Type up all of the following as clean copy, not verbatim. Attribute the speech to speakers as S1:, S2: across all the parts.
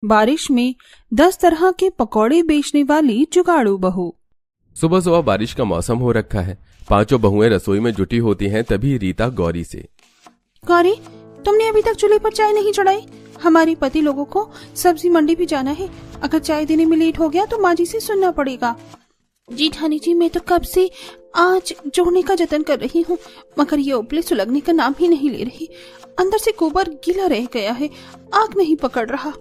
S1: बारिश में 10 तरह के पकौड़े बेचने वाली जुगाड़ू बहू।
S2: सुबह सुबह बारिश का मौसम हो रखा है। पांचों बहुएं रसोई में जुटी होती हैं। तभी रीता गौरी से,
S1: गौरी, तुमने अभी तक चूल्हे पर चाय नहीं चढ़ाई? हमारे पति लोगों को सब्जी मंडी भी जाना है। अगर चाय देने में लेट हो गया तो माँ जी से सुनना पड़ेगा। जी ठानी जी, मैं तो कब से आज जोड़ने का जतन कर रही हूँ, मगर ये उपले सुलगने का नाम ही नहीं ले रही। अंदर से गोबर गीला रह गया है, आग नहीं पकड़ रहा।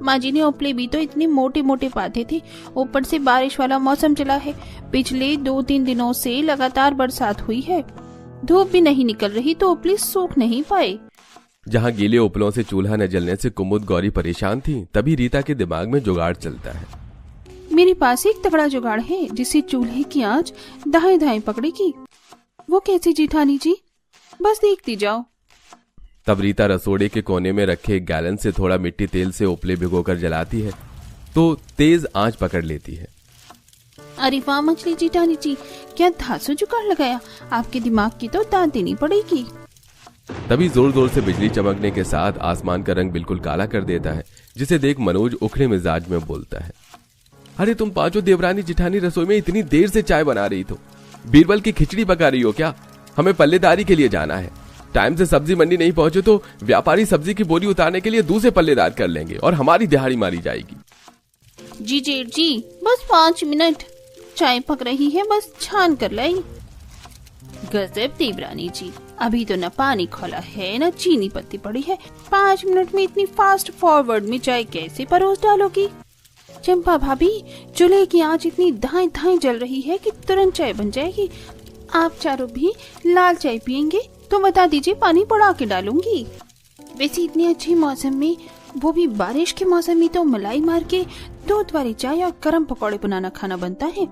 S1: माँ जी ने उपले भी तो इतने मोटे मोटे बांधे थे, ऊपर से बारिश वाला मौसम चला है। पिछले 2-3 दिनों से लगातार बरसात हुई है, धूप भी नहीं निकल रही तो उपले सूख नहीं पाए।
S2: जहाँ गीले उपलों से चूल्हा न जलने से कुमुद गौरी परेशान थी, तभी रीता के दिमाग में जुगाड़ चलता है।
S1: मेरे पास एक तगड़ा जुगाड़ है जिससे चूल्हे की आंच दाएं दाएं पकड़ेगी। वो कैसे जेठानी जी? बस देखती जाओ।
S2: तब रीता रसोड़े के कोने में रखे एक गैलन से थोड़ा मिट्टी तेल से उपले भिगोकर जलाती है तो तेज आंच पकड़ लेती है।
S1: अरे वाह मछली जेठानी जी, क्या धांसू जुगाड़ लगाया! आपके दिमाग की तो दाद देनी पड़ेगी।
S2: तभी जोर जोर से बिजली चमकने के साथ आसमान का रंग बिल्कुल काला कर देता है, जिसे देख मनोज उखड़े मिजाज में बोलता है, अरे तुम पांचों देवरानी जिठानी रसोई में इतनी देर से चाय बना रही तो बीरबल की खिचड़ी पका रही हो क्या? हमें पल्लेदारी के लिए जाना है। टाइम से सब्जी मंडी नहीं पहुंचे तो व्यापारी सब्जी की बोरी उतारने के लिए दूसरे पल्लेदार कर लेंगे और हमारी दिहाड़ी मारी जाएगी।
S1: जी जेठ जी, बस 5 मिनट, चाय पक रही है, बस छान कर लाई। गजब देवरानी जी, अभी तो न पानी खोला है न चीनी पत्ती पड़ी है। 5 मिनट में इतनी फास्ट फॉरवर्ड में चाय कैसे परोस डालोगी? चंपा भाभी, चूल्हे की आंच इतनी धाएं धाएं जल रही है कि तुरंत चाय बन जाएगी। आप चारों भी लाल चाय पियेंगे तो बता दीजिए, पानी बढ़ा के डालूंगी। वैसे इतने अच्छे मौसम में, वो भी बारिश के मौसम में, तो मलाई मार के दूध वाली चाय और गरम पकौड़े बनाना खाना बनता है।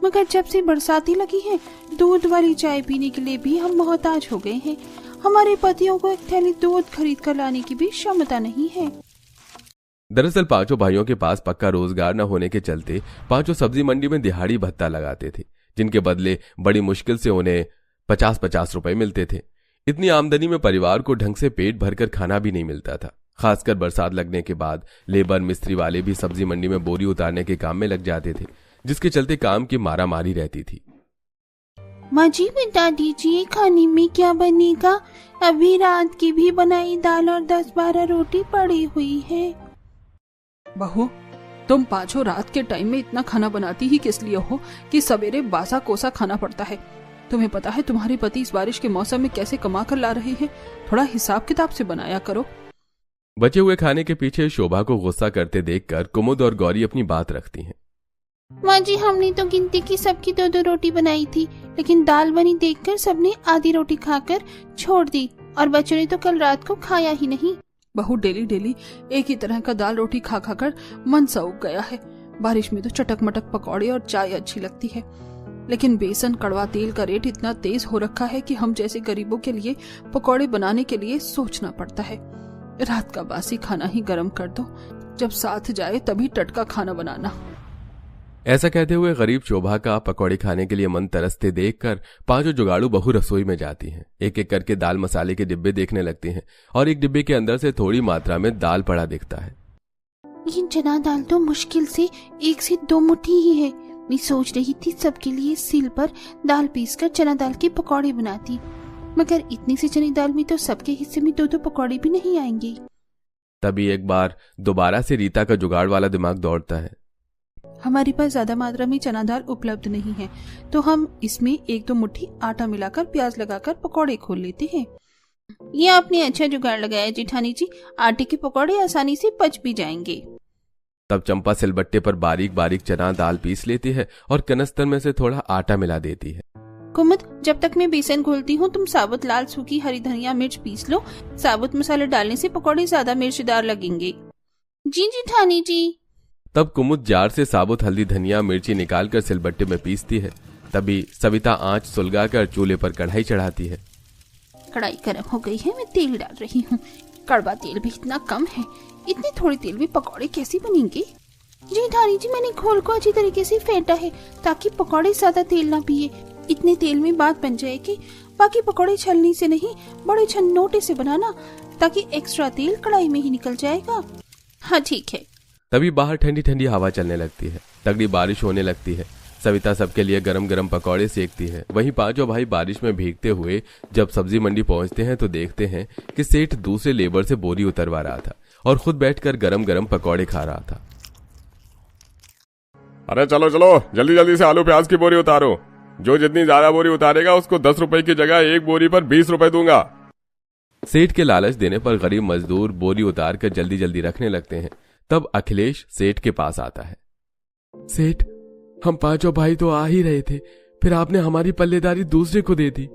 S1: मगर जब से बरसाती लगी है, दूध वाली चाय पीने के लिए भी हम मोहताज हो गए हैं। हमारे पतियों को एक थैली दूध खरीद कर लाने की भी क्षमता नहीं है।
S2: दरअसल पांचों भाइयों के पास पक्का रोजगार न होने के चलते पांचों सब्जी मंडी में दिहाड़ी भत्ता लगाते थे, जिनके बदले बड़ी मुश्किल से उन्हें 50-50 रुपए मिलते थे। इतनी आमदनी में परिवार को ढंग से पेट भरकर खाना भी नहीं मिलता था। खासकर बरसात लगने के बाद लेबर मिस्त्री वाले भी सब्जी मंडी में बोरी उतारने के काम में लग जाते थे, जिसके चलते काम की मारामारी रहती थी।
S1: माँ जी, बता दीजिए खाने में क्या बनेगा? अभी रात की भी बनाई दाल और 10-12 रोटी पड़ी हुई है।
S3: बहू, तुम पांचों रात के टाइम में इतना खाना बनाती ही किस लिए हो कि सवेरे बासा कोसा खाना पड़ता है? तुम्हें पता है तुम्हारे पति इस बारिश के मौसम में कैसे कमा कर ला रहे हैं? थोड़ा हिसाब किताब से बनाया करो।
S2: बचे हुए खाने के पीछे शोभा को गुस्सा करते देखकर कुमुद और गौरी अपनी बात रखती हैं।
S1: माँ जी, हमने तो गिनती की सबकी 2-2 रोटी बनाई थी, लेकिन दाल बनी देखकर सबने आधी रोटी खाकर छोड़ दी और बच्चों ने तो कल रात को खाया ही नहीं।
S3: बहू, डेली डेली एक ही तरह का दाल रोटी खा खाकर मन सा उग गया है। बारिश में तो चटक मटक पकौड़े और चाय अच्छी लगती है, लेकिन बेसन कड़वा तेल का रेट इतना तेज हो रखा है कि हम जैसे गरीबों के लिए पकौड़े बनाने के लिए सोचना पड़ता है। रात का बासी खाना ही गर्म कर दो, जब साथ जाए तभी टटका खाना बनाना।
S2: ऐसा कहते हुए गरीब शोभा का पकौड़े खाने के लिए मन तरसते देखकर पांचों जुगाड़ू बहू रसोई में जाती हैं। एक एक करके दाल मसाले के डिब्बे देखने लगती हैं और एक डिब्बे के अंदर से थोड़ी मात्रा में दाल पड़ा दिखता है।
S1: ये चना दाल तो मुश्किल से 1 से 2 मुट्ठी ही है। मैं सोच रही थी सबके लिए सील पर दाल पीसकर चना दाल के पकौड़े बनाती, मगर इतनी सी चने दाल में तो सबके हिस्से में 2-2 पकौड़े भी नहीं आएंगे।
S2: तभी एक बार दोबारा से रीता का जुगाड़ वाला दिमाग दौड़ता है।
S3: हमारे पास ज्यादा मात्रा में चना दाल उपलब्ध नहीं है, तो हम इसमें 1-2 मुट्ठी आटा मिलाकर प्याज लगाकर पकौड़े खोल लेते हैं।
S1: ये आपने अच्छा जुगाड़ लगाया जेठानी जी, आटे के पकौड़े आसानी से पच भी जाएंगे।
S2: तब चंपा सिलबट्टे पर बारीक बारीक चना दाल पीस लेती है और कनस्तर में से थोड़ा आटा मिला देती है।
S1: कुमुद, जब तक मैं बेसन घोलती हूँ तुम साबुत लाल सूखी हरी धनिया मिर्च पीस लो। साबुत मसाले डालने से पकौड़े ज्यादा मिर्चदार लगेंगे। जी जेठानी जी।
S2: तब कुमुद जार से साबुत हल्दी धनिया मिर्ची निकालकर सिलबट्टे में पीसती है। तभी सविता आंच सुलगाकर चूल्हे पर कढ़ाई चढ़ाती है।
S1: कढ़ाई गर्म हो गई है, मैं तेल डाल रही हूँ। कड़वा तेल भी इतना कम है, इतने थोड़े तेल में पकौड़े कैसे बनेंगे? जेठानी जी, मैंने घोल को अच्छी तरीके से फेंटा है ताकि पकौड़े ज्यादा तेल ना पिए। इतने तेल में बात बन जाएगी। बाकी पकौड़े छलनी से नहीं, बड़े छन्नोटे से बनाना, ताकि एक्स्ट्रा तेल कढ़ाई में ही निकल जाएगा। हाँ ठीक है,
S2: तभी बाहर ठंडी ठंडी हवा चलने लगती है, तगड़ी बारिश होने लगती है। सविता सबके लिए गरम गरम पकौड़े सेकती है। वहीं पांचों भाई बारिश में भीगते हुए जब सब्जी मंडी पहुंचते हैं तो देखते हैं कि सेठ दूसरे लेबर से बोरी उतरवा रहा था और खुद बैठकर गरम गरम पकौड़े खा रहा था।
S4: अरे चलो चलो, जल्दी जल्दी से आलू प्याज की बोरी उतारो। जो जितनी ज्यादा बोरी उतारेगा उसको 10 रुपए की जगह एक बोरी पर 20 रुपए दूंगा।
S2: सेठ के लालच देने पर गरीब मजदूर बोरी उतार कर जल्दी जल्दी रखने लगते हैं। तब अखिलेश सेठ के पास आता है। सेठ, हम पांचों भाई तो आ ही रहे थे, फिर आपने हमारी पल्लेदारी दूसरे को दे दी।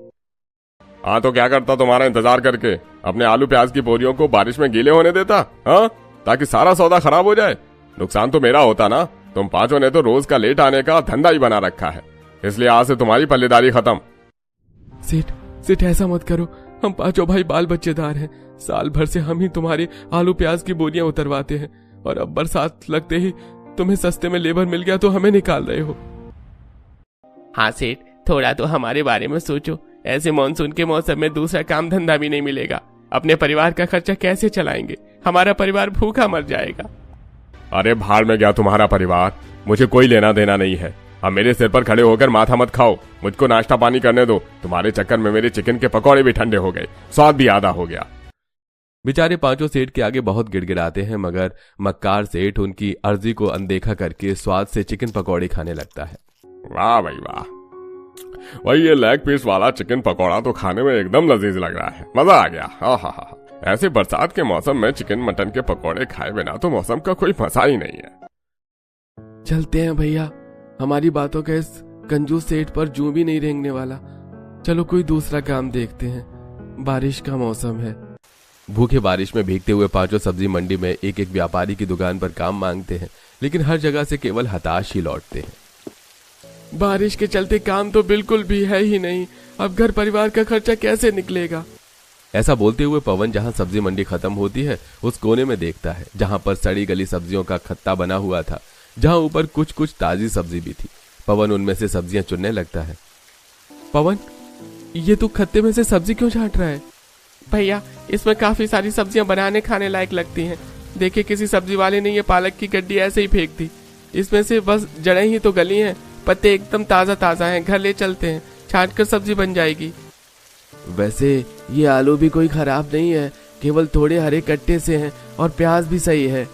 S4: हाँ तो क्या करता तुम्हारा इंतजार करके, अपने आलू प्याज की बोरियों को बारिश में गीले होने देता? हाँ, ताकि सारा सौदा खराब हो जाए। नुकसान तो मेरा होता ना। तुम पांचों ने तो रोज का लेट आने का धंधा ही बना रखा है, इसलिए आज से तुम्हारी पल्लेदारी खत्म।
S2: सेठ ऐसा मत करो, हम पांचों भाई बाल बच्चेदार हैं। साल भर से हम ही तुम्हारे आलू प्याज की बोरियां उतरवाते हैं और अब बरसात लगते ही तुम्हें सस्ते में लेबर मिल गया तो हमें निकाल रहे हो।
S5: हाँ सेठ, थोड़ा तो हमारे बारे में सोचो। ऐसे मॉनसून के मौसम में दूसरा काम धंधा भी नहीं मिलेगा। अपने परिवार का खर्चा कैसे चलाएंगे? हमारा परिवार भूखा मर जाएगा।
S4: अरे भाड़ में गया तुम्हारा परिवार, मुझे कोई लेना देना नहीं है। अब मेरे सिर पर खड़े होकर माथा मत खाओ, मुझको नाश्ता पानी करने दो। तुम्हारे चक्कर में मेरे चिकन के पकौड़े भी ठंडे हो गए, स्वाद भी आधा हो गया।
S2: बेचारे पांचों सेठ के आगे बहुत गिड़गिड़ाते हैं, मगर मक्कार सेठ उनकी अर्जी को अनदेखा करके स्वाद से चिकन पकौड़े खाने लगता है।
S4: वाह भाई वाह, वही ये लेग पीस वाला चिकन पकौड़ा तो खाने में एकदम लजीज लग रहा है, मजा आ गया। हाँ, ऐसे बरसात के मौसम में चिकन मटन के पकौड़े खाए बिना तो मौसम का कोई मजा ही नहीं है।
S2: चलते हैं भैया, हमारी बातों का इस कंजूस सेठ पर जूं भी नहीं रेंगने वाला। चलो कोई दूसरा काम देखते हैं, बारिश का मौसम है। भूखे बारिश में भीगते हुए पांचों सब्जी मंडी में एक एक व्यापारी की दुकान पर काम मांगते हैं, लेकिन हर जगह से केवल हताश ही लौटते हैं। बारिश के चलते काम तो बिल्कुल भी है ही नहीं, अब घर परिवार का खर्चा कैसे निकलेगा? ऐसा बोलते हुए पवन जहां सब्जी मंडी खत्म होती है उस कोने में देखता है जहां पर सड़ी गली सब्जियों का खत्ता बना हुआ था, जहां ऊपर कुछ कुछ ताजी सब्जी भी थी। पवन उनमें से सब्जियां चुनने लगता है। पवन, ये तू खत्ते में से सब्जी क्यों छांट रहा है?
S5: भैया, इसमें काफी सारी सब्जियां बनाने खाने लायक लगती हैं। देखिए, किसी सब्जी वाले ने ये पालक की गड्डी ऐसे ही फेंक दी। इसमें से बस जड़ें ही तो गली हैं, पत्ते एकदम ताजा ताजा हैं। घर ले चलते हैं, छांट कर सब्जी बन जाएगी।
S2: वैसे ये आलू भी कोई खराब नहीं है, केवल थोड़े हरे कट्टे से हैं और प्याज भी सही है।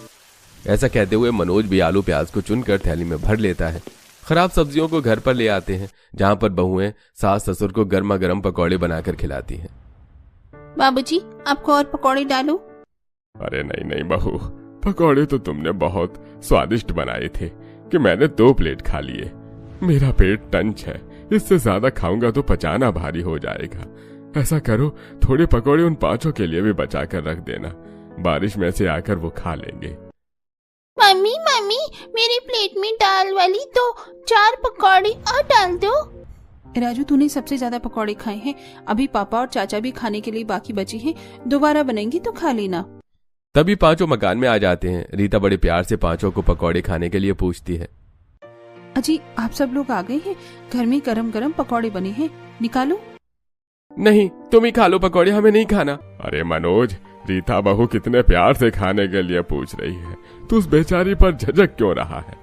S2: ऐसा कहते हुए मनोज भी आलू प्याज को चुनकर थैली में भर लेता है। खराब सब्जियों को घर पर ले आते हैं, जहां पर बहुएं सास ससुर को गर्मा गर्म पकौड़े बनाकर खिलाती हैं।
S1: बाबूजी, आपको और पकौड़े डालो?
S4: अरे नहीं बहू, पकौड़े तो तुमने बहुत स्वादिष्ट बनाए थे कि मैंने 2 प्लेट खा लिए। मेरा पेट टंच है, इससे ज्यादा खाऊंगा तो पचाना भारी हो जाएगा। ऐसा करो, थोड़े पकौड़े उन पांचों के लिए भी बचा कर रख देना, बारिश में से आकर वो खा लेंगे।
S1: मम्मी, मेरी प्लेट में दाल वाली 2-4 पकौड़े और डाल दो।
S3: राजू, तूने सबसे ज्यादा पकौड़े खाए हैं, अभी पापा और चाचा भी खाने के लिए बाकी बची हैं, दोबारा बनेंगी तो खा लेना।
S2: तभी पांचों मकान में आ जाते हैं। रीता बड़े प्यार से पांचों को पकौड़े खाने के लिए पूछती है।
S3: अजी, आप सब लोग आ गए हैं, घर में गरम गरम पकौड़े बने हैं, निकालो।
S5: नहीं, तुम ही खा लो पकौड़े, हमें नहीं खाना।
S4: अरे मनोज, रीता बहू कितने प्यार से खाने के लिए पूछ रही है, तू उस बेचारी पर झिझक क्यों रहा है?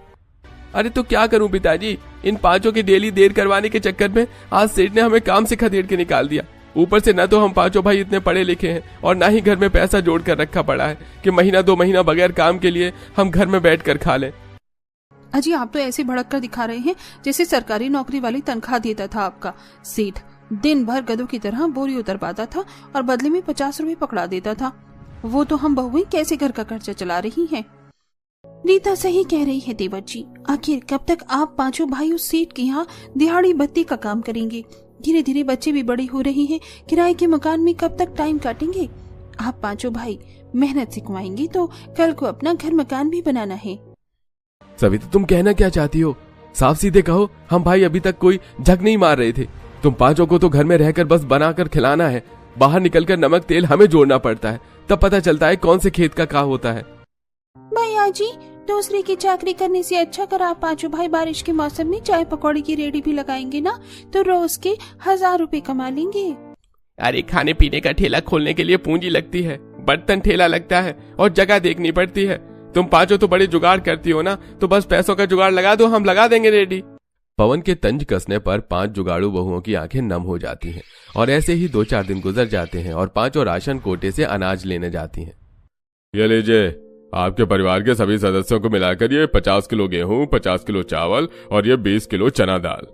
S5: अरे तो क्या करूं पिताजी, इन पांचों की डेली देर करवाने के चक्कर में आज सेठ ने हमें काम से खदेड़ के निकाल दिया। ऊपर से न तो हम पांचों भाई इतने पढ़े लिखे हैं और ना ही घर में पैसा जोड़ कर रखा पड़ा है कि महीना 2 महीना बगैर काम के लिए हम घर में बैठ कर खा लें।
S3: अजी, आप तो ऐसे भड़क कर दिखा रहे हैं जैसे सरकारी नौकरी वाली तनख्वाह देता था आपका सेठ। दिन भर गधों की तरह बोरी उतर पाता था और बदले में 50 रुपए पकड़ा देता था। वो तो हम बहुएं कैसे घर का खर्चा चला रही हैं।
S1: रीता सही कह रही है देवर जी, आखिर कब तक आप पांचों भाई उस सेठ के यहाँ दिहाड़ी बत्ती का काम करेंगे? धीरे धीरे बच्चे भी बड़े हो रहे हैं, किराए के मकान में कब तक टाइम काटेंगे? आप पांचों भाई मेहनत से कमाएंगे तो कल को अपना घर मकान भी बनाना है।
S2: सविता, तुम कहना क्या चाहती हो? साफ सीधे कहो, हम भाई अभी तक कोई झक नहीं मार रहे थे। तुम पांचों को तो घर में रहकर बस बनाकर खिलाना है, बाहर निकलकर नमक तेल हमें जोड़ना पड़ता है, तब पता चलता है कौन से खेत का क्या होता है।
S1: भैया जी, दूसरे की चाकरी करने से अच्छा कर आप पांचों भाई बारिश के मौसम में चाय पकौड़े की रेडी भी लगाएंगे ना, तो रोज के 1000 रुपए कमा लेंगे।
S5: अरे खाने पीने का ठेला खोलने के लिए पूंजी लगती है, बर्तन ठेला लगता है और जगह देखनी पड़ती है। तुम पांचों तो बड़ी जुगाड़ करती हो ना, तो बस पैसों का जुगाड़ लगा दो, हम लगा देंगे रेडी।
S2: पवन के तंज कसने पर 5 जुगाड़ू बहुओं की आंखें नम हो जाती हैं और ऐसे ही 2-4 दिन गुजर जाते हैं और 5 राशन कोटे से अनाज लेने जाती हैं।
S4: ये लीजिए, आपके परिवार के सभी सदस्यों को मिलाकर ये 50 किलो गेहूं, 50 किलो चावल और ये 20 किलो चना दाल।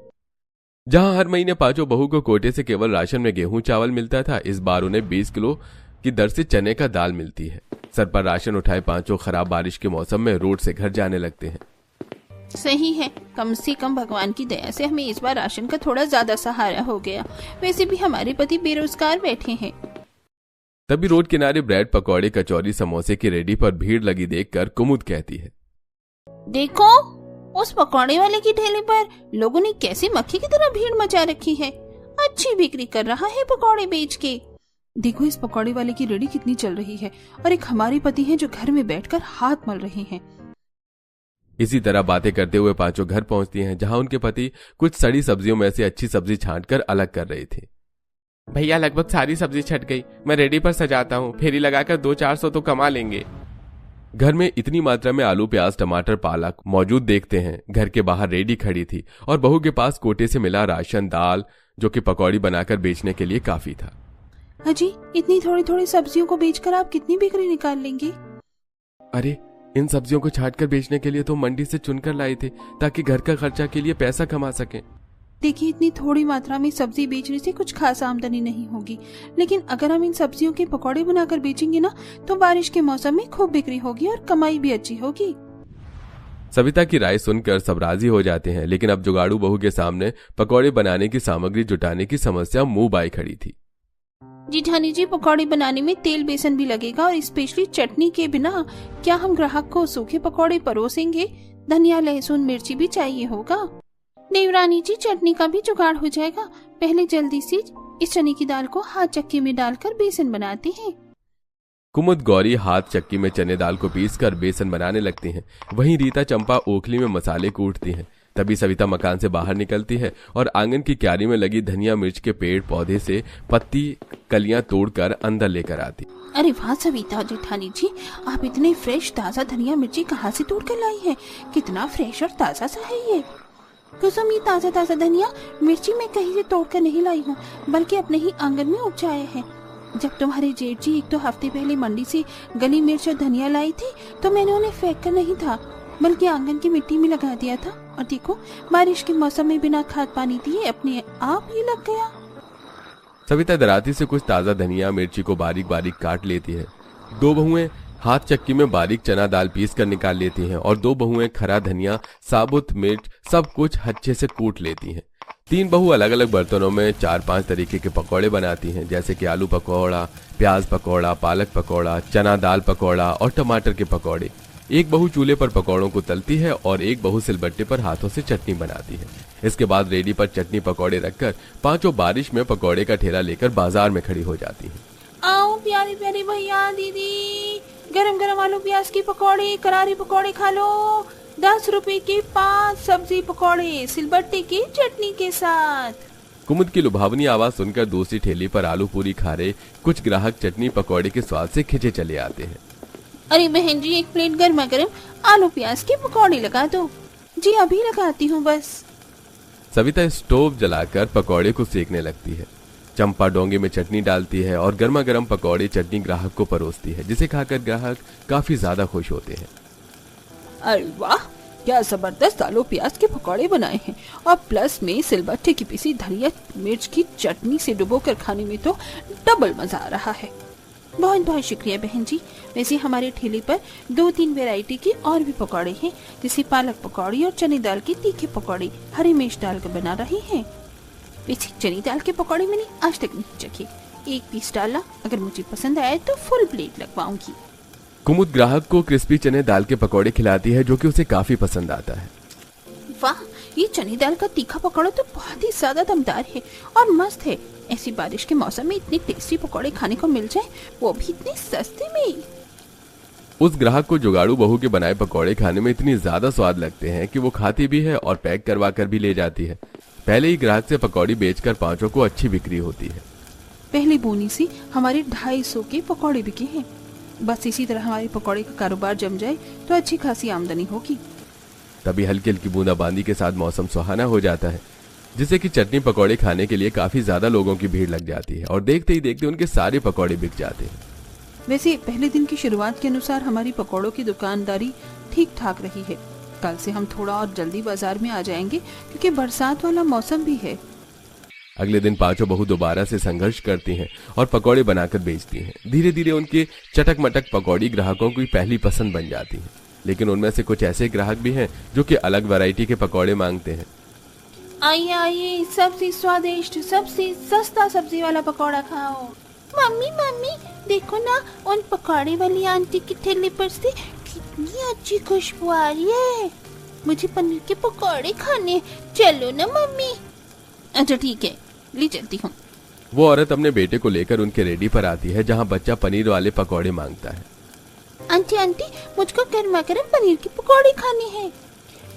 S2: जहां हर महीने 5 बहू को कोटे से केवल राशन में गेहूं चावल मिलता था, इस बार उन्हें 20 किलो की दर से चने का दाल मिलती है। सर पर राशन उठाए 5 खराब बारिश के मौसम में रोड से घर जाने लगते हैं।
S1: सही है, कम से कम भगवान की दया से हमें इस बार राशन का थोड़ा ज्यादा सहारा हो गया। वैसे भी हमारे पति बेरोजगार बैठे हैं।
S2: तभी रोड किनारे ब्रेड पकौड़े कचौरी समोसे की रेडी पर भीड़ लगी देखकर कुमुद कहती है,
S1: देखो उस पकौड़े वाले की ठेले पर लोगों ने कैसे मक्खी की तरह भीड़ मचा रखी है। अच्छी बिक्री कर रहा है पकौड़े बेच के।
S3: देखो इस पकौड़े वाले की रेडी कितनी चल रही है, और एक हमारे पति हैं जो घर में बैठकर हाथ मल रहे हैं।
S2: इसी तरह बातें करते हुए 5 घर पहुंचती हैं, जहां उनके पति कुछ सड़ी सब्जियों में से अच्छी सब्जी छांटकर अलग कर रहे थे।
S5: भैया लगभग सारी सब्जी छट गई, मैं रेडी पर सजाता हूँ, फेरी लगाकर 200-400 तो कमा लेंगे।
S2: घर में इतनी मात्रा में आलू, प्याज, टमाटर, पालक मौजूद देखते हैं। घर के बाहर रेडी खड़ी थी और बहू के पास कोटे से मिला राशन, दाल, जो कि पकौड़ी बनाकर बेचने के लिए काफी था।
S3: अजी, इतनी थोड़ी थोड़ी सब्जियों को बेचकर आप कितनी बिक्री निकाल लेंगे?
S2: अरे, इन सब्जियों को छांटकर बेचने के लिए तो मंडी से चुनकर लाए थे, ताकि घर का खर्चा के लिए पैसा कमा सकें।
S3: देखिए, इतनी थोड़ी मात्रा में सब्जी बेचने से कुछ खास आमदनी नहीं होगी, लेकिन अगर हम इन सब्जियों के पकौड़े बनाकर बेचेंगे ना, तो बारिश के मौसम में खूब बिक्री होगी और कमाई भी अच्छी होगी।
S2: सविता की राय सुनकर सब राजी हो जाते हैं, लेकिन अब जुगाड़ू बहू के सामने पकौड़े बनाने की सामग्री जुटाने की समस्या मुंह बाई खड़ी थी।
S1: जिठानी जी, पकौड़े बनाने में तेल बेसन भी लगेगा और स्पेशली चटनी के बिना क्या हम ग्राहक को सूखे पकौड़े परोसेंगे? धनिया, लहसुन, मिर्ची भी चाहिए होगा। देवरानी जी, चटनी का भी जुगाड़ हो जाएगा। पहले जल्दी से इस चने की दाल को हाथ चक्की में डालकर बेसन बनाते हैं।
S2: कुमुद गौरी हाथ चक्की में चने दाल को पीसकर बेसन बनाने लगती हैं। वहीं रीता चंपा ओखली में मसाले कूटती हैं। तभी सविता मकान से बाहर निकलती है और आंगन की क्यारी में लगी धनिया मिर्च के पेड़ पौधे से पत्ती कलियां तोड़कर अंदर लेकर आती।
S1: अरे वाह सविता जेठानी जी, आप इतने फ्रेश ताजा धनिया मिर्ची कहाँ से तोड़ कर लाई है? कितना फ्रेश और ताजा सा है ये। कसम, ये ताजा ताजा धनिया मिर्ची मैं कहीं से तोड़ कर नहीं लाई हूँ, बल्कि अपने ही आंगन में उपजाया है। जब तुम्हारे जेठ जी 1-2 हफ्ते पहले मंडी से गली मिर्च और धनिया लाई थी, तो मैंने उन्हें फेंक कर नहीं था, बल्कि आंगन की मिट्टी में लगा दिया था। और देखो, बारिश के मौसम में बिना खाद पानी दिए अपने आप ही लग गया।
S2: सविता दराती से कुछ ताजा धनिया मिर्ची को बारीक बारीक काट लेती है। 2 बहुएं हाथ चक्की में बारीक चना दाल पीस कर निकाल लेती हैं और 2 बहुएं खरा धनिया, साबुत मिर्च सब कुछ अच्छे से कूट लेती हैं। 3 बहू अलग अलग बर्तनों में 4-5 तरीके के पकौड़े बनाती हैं, जैसे कि आलू पकौड़ा, प्याज पकौड़ा, पालक पकौड़ा, चना दाल पकौड़ा और टमाटर के पकौड़े। एक बहू चूल्हे पर पकौड़ों को तलती है और एक बहू सिलबट्टे पर हाथों से चटनी बनाती है। इसके बाद रेडी पर चटनी पकौड़े रखकर 5 बारिश में पकौड़े का ठेला लेकर बाजार में खड़ी हो जाती है।
S1: आओ प्यारे प्यारे भैया दीदी, गरम गरम आलू प्याज की पकौड़े, करारी पकौड़े खा लो। 10 रुपए के 5 सब्जी पकौड़े सिलबट्टे की चटनी के साथ।
S2: कुमुद की लुभावनी आवाज सुनकर दूसरी ठेली पर आलू पूरी खा रहे कुछ ग्राहक चटनी पकौड़े के स्वाद से खिंचे चले आते हैं।
S1: अरे बहन जी, 1 प्लेट गर्मा गर्म आलू प्याज के पकौड़े लगा दो। जी अभी लगाती हूँ बस।
S2: सविता स्टोव जलाकर पकौड़े को सेकने लगती है। चंपा डोंगे में चटनी डालती है और गर्मा गर्म पकौड़े चटनी ग्राहक को परोसती है, जिसे खाकर ग्राहक काफी ज्यादा खुश होते हैं।
S3: अरे वाह, क्या जबरदस्त आलू प्याज के पकौड़े बनाए हैं, और प्लस में सिलबट्टे की पिसी धनिया मिर्च की चटनी से डुबोकर खाने में तो डबल मजा आ रहा है।
S1: बहुत बहुत शुक्रिया बहन जी। वैसे हमारे ठेले पर 2-3 वैरायटी के और भी पकौड़े हैं, जैसे पालक पकौड़ी और चने दाल के तीखे पकौड़े हरी मिर्च डालकर बना रहे हैं। वैसे चने दाल के पकौड़े मैंने आज तक नहीं चखे। 1 पीस डालना, अगर मुझे पसंद आए तो फुल प्लेट लगवाऊंगी।
S2: कुमुद ग्राहक को क्रिस्पी चने दाल के पकौड़े खिलाती है, जो कि उसे काफी पसंद आता है।
S1: वाह, ये चने दाल का तीखा पकौड़ा तो बहुत ही ज्यादा दमदार है और मस्त है। ऐसी बारिश के मौसम में इतने टेस्टी पकौड़े खाने को मिल जाए, वो भी इतने सस्ते में।
S2: उस ग्राहक को जुगाड़ू बहू के बनाए पकौड़े खाने में इतनी ज्यादा स्वाद लगते हैं कि वो खाती भी है और पैक करवा कर भी ले जाती है। पहले ही ग्राहक से पकौड़ी बेचकर 5 को अच्छी बिक्री होती है।
S3: पहली बोनी से हमारे 250 के पकौड़े बिके हैं। बस इसी तरह हमारी पकौड़े का कारोबार जम जाए तो अच्छी खासी आमदनी होगी।
S2: तभी हल्की हल्की बूंदाबांदी के साथ मौसम सुहाना हो जाता है, जिससे कि चटनी पकौड़े खाने के लिए काफी ज्यादा लोगों की भीड़ लग जाती है और देखते ही देखते उनके सारे पकौड़े बिक जाते हैं।
S3: वैसे पहले दिन की शुरुआत के अनुसार हमारी पकौड़ों की दुकानदारी ठीक ठाक रही है। कल से हम थोड़ा और जल्दी बाजार में आ जाएंगे क्योंकि बरसात वाला मौसम भी है।
S2: अगले दिन पांचों बहू दोबारा से संघर्ष करती हैं और पकौड़े बनाकर बेचती हैं। धीरे धीरे उनके चटक मटक पकौड़ी ग्राहकों की पहली पसंद बन जाती है, लेकिन उनमें से कुछ ऐसे ग्राहक भी हैं जो कि अलग वैरायटी के पकौड़े मांगते हैं।
S1: आइए आइए, सबसे स्वादिष्ट सबसे सस्ता सब्जी वाला पकौड़ा खाओ। मम्मी मम्मी देखो ना, उन पकौड़े वाली आंटी की ठेले पर से कितनी अच्छी खुशबू आ रही है। मुझे पनीर के पकौड़े खाने, चलो ना मम्मी। अच्छा ठीक है, ले चलती हूँ।
S2: वो औरत अपने बेटे को लेकर उनके रेडी पर आती है, जहाँ बच्चा पनीर वाले पकौड़े मांगता है।
S1: आंटी आंटी, मुझको गर्मा गर्म पनीर के पकौड़े खाने हैं।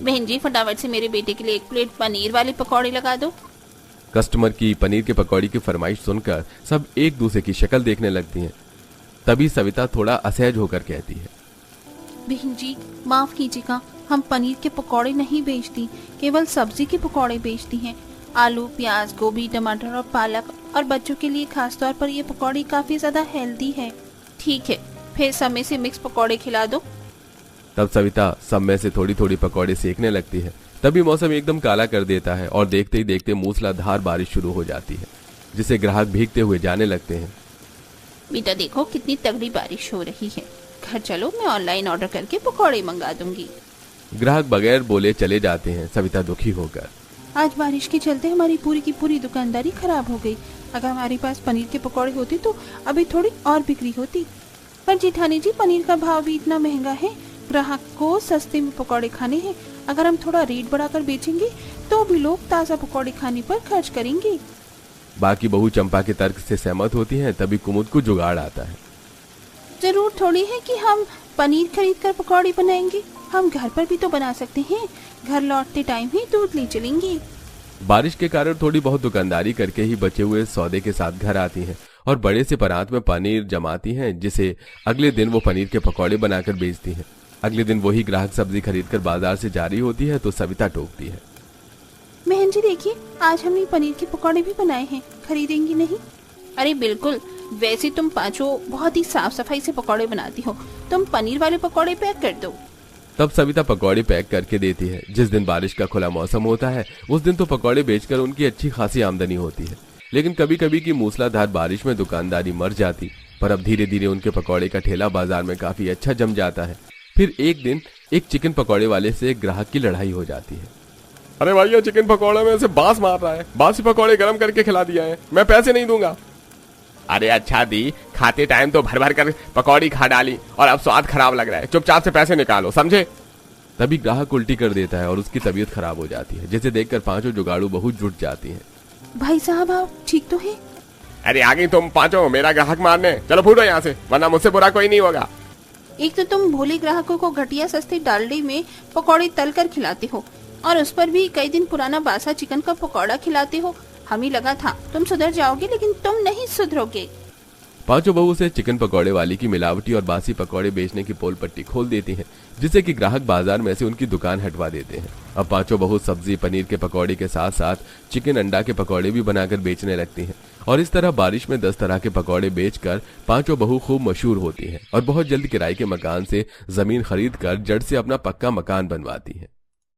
S1: बहन जी फटाफट से मेरे बेटे के लिए 1 प्लेट पनीर वाले पकौड़े लगा दो।
S2: कस्टमर की पनीर के पकौड़ी की फरमाइश सुनकर सब एक दूसरे की शक्ल देखने लगती हैं। तभी सविता थोड़ा असहज होकर कहती है,
S1: बहन जी माफ कीजिएगा, हम पनीर के पकौड़े नहीं बेचती, केवल सब्जी के पकौड़े बेचती हैं। आलू, प्याज, गोभी, टमाटर और पालक, और बच्चों के लिए खास तौर पर ये पकौड़ी काफी ज्यादा हेल्दी है। ठीक है, फिर समय से मिक्स पकौड़े खिला दो।
S2: तब सविता सब में से थोड़ी थोड़ी पकौड़े सेकने लगती है। तभी मौसम एकदम काला कर देता है और देखते ही देखते मूसलाधार बारिश शुरू हो जाती है, जिसे ग्राहक भीगते हुए जाने लगते हैं।
S1: बेटा देखो कितनी तगड़ी बारिश हो रही है, घर चलो, मैं ऑनलाइन ऑर्डर करके पकौड़े मंगा दूंगी।
S2: ग्राहक बगैर बोले चले जाते हैं। सविता दुखी होकर,
S3: आज बारिश के चलते हमारी पूरी की पूरी दुकानदारी खराब हो गई। अगर हमारे पास पनीर के पकौड़े होते तो अभी थोड़ी और बिक्री होती। पर जेठानी जी, पनीर का भाव भी इतना महंगा है, ग्राहक को सस्ते में पकौड़े खाने हैं। अगर हम थोड़ा रेट बढ़ाकर बेचेंगे तो भी लोग ताज़ा पकौड़े खाने पर खर्च करेंगे।
S2: बाकी बहू चंपा के तर्क से सहमत होती हैं। तभी कुमुद को जुगाड़ आता है।
S1: जरूर थोड़ी है कि हम पनीर खरीद कर पकौड़े बनाएंगे, हम घर पर भी तो बना सकते हैं। घर लौटते टाइम ही दूध ले चलेंगे।
S2: बारिश के कारण थोड़ी बहुत दुकानदारी करके ही बचे हुए सौदे के साथ घर आती हैं और बड़े से परात में पनीर जमाती हैं, जिसे अगले दिन वो पनीर के पकौड़े बनाकर बेचती हैं। अगले दिन वही ग्राहक सब्जी खरीदकर बाजार से जारी होती है तो सविता टोकती है,
S1: बहन जी देखिए, आज हमने पनीर के पकौड़े भी बनाए हैं, खरीदेंगी नहीं? अरे बिल्कुल, वैसे तुम पांचों बहुत ही साफ सफाई से पकौड़े बनाती हो, तुम पनीर वाले पकौड़े पैक कर दो।
S2: तब सविता पकौड़े पैक करके देती है। जिस दिन बारिश का खुला मौसम होता है उस दिन तो पकौड़े बेचकर उनकी अच्छी खासी आमदनी होती है, लेकिन कभी कभी की मूसलाधार बारिश में दुकानदारी मर जाती। पर अब धीरे धीरे उनके पकौड़े का ठेला बाजार में काफी अच्छा जम जाता है। फिर एक दिन एक चिकन पकौड़े वाले से एक ग्राहक की लड़ाई हो जाती है।
S4: अरे भैया, चिकन पकौड़े में से बांस मार रहा है, बासी पकौड़े गरम करके खिला दिया है, मैं पैसे नहीं दूंगा।
S5: अरे अच्छा दी, खाते टाइम तो भर भर कर पकौड़ी खा डाली और अब स्वाद खराब लग रहा है, चुपचाप से पैसे निकालो, समझे?
S2: तभी ग्राहक उल्टी कर देता है और उसकी तबीयत खराब हो जाती है, जिसे देखकर पांचों जुगाड़ू बहुत जुट जाती हैं।
S3: भाई साहब आप ठीक तो है?
S5: अरे आ गई तुम पांचों मेरा ग्राहक मारने, चलो फूटो यहाँ से, वरना मुझसे बुरा कोई नहीं होगा।
S1: एक तो तुम भोले ग्राहकों को घटिया सस्ते डालडे में पकौड़े तल कर खिलाते हो, और उस पर भी कई दिन पुराना बासा चिकन का पकौड़ा खिलाते हो। हमें लगा था तुम सुधर जाओगे, लेकिन तुम नहीं सुधरोगे।
S2: पांचों बहू से चिकन पकौड़े वाली की मिलावटी और बासी पकौड़े बेचने की पोल पट्टी खोल देती हैं, जिससे कि ग्राहक बाजार में से उनकी दुकान हटवा देते हैं। अब पांचों बहू सब्जी पनीर के पकौड़े के साथ साथ चिकन अंडा के पकौड़े भी बनाकर बेचने लगती हैं, और इस तरह बारिश में 10 तरह के पकौड़े बेचकर पांचों बहू खूब मशहूर होती हैं और बहुत जल्द किराए के मकान से जमीन खरीद कर जड़ से अपना पक्का मकान बनवाती हैं।